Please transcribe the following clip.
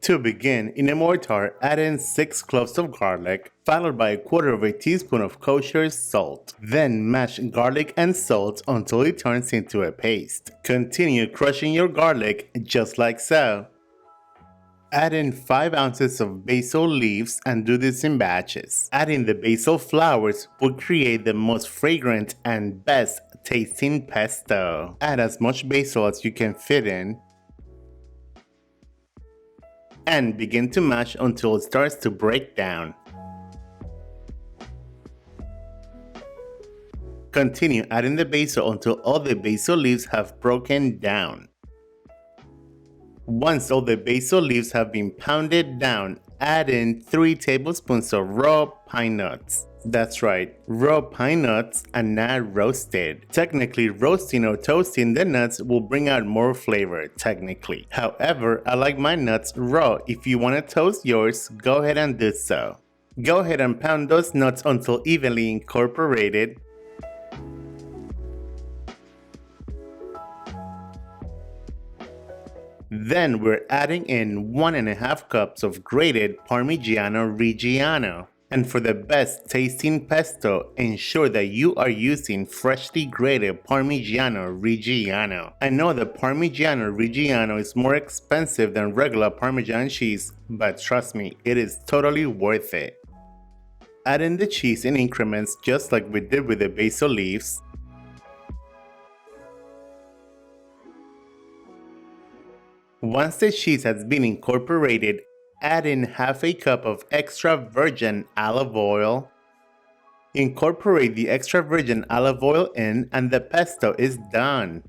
To begin, in a mortar, add in 6 cloves of garlic, followed by a quarter of a teaspoon of kosher salt. Then mash garlic and salt until it turns into a paste. Continue crushing your garlic just like so. Add in 5 ounces of basil leaves and do this in batches. Adding the basil flowers will create the most fragrant and best tasting pesto. Add as much basil as you can fit in and begin to mash until it starts to break down. Continue adding the basil until all the basil leaves have broken down. Once all the basil leaves have been pounded down, add in 3 tablespoons of raw pine nuts. That's right, raw pine nuts and not roasted. Technically, roasting or toasting the nuts will bring out more flavor, technically. However, I like my nuts raw. If you want to toast yours, go ahead and do so. Go ahead and pound those nuts until evenly incorporated. Then we're adding in 1.5 cups of grated Parmigiano Reggiano. And for the best tasting pesto, ensure that you are using freshly grated Parmigiano Reggiano. I know the Parmigiano Reggiano is more expensive than regular Parmesan cheese, but trust me, it is totally worth it. Add in the cheese in increments just like we did with the basil leaves. Once the cheese has been incorporated, add in half a cup of extra virgin olive oil. Incorporate the extra virgin olive oil in and the pesto is done.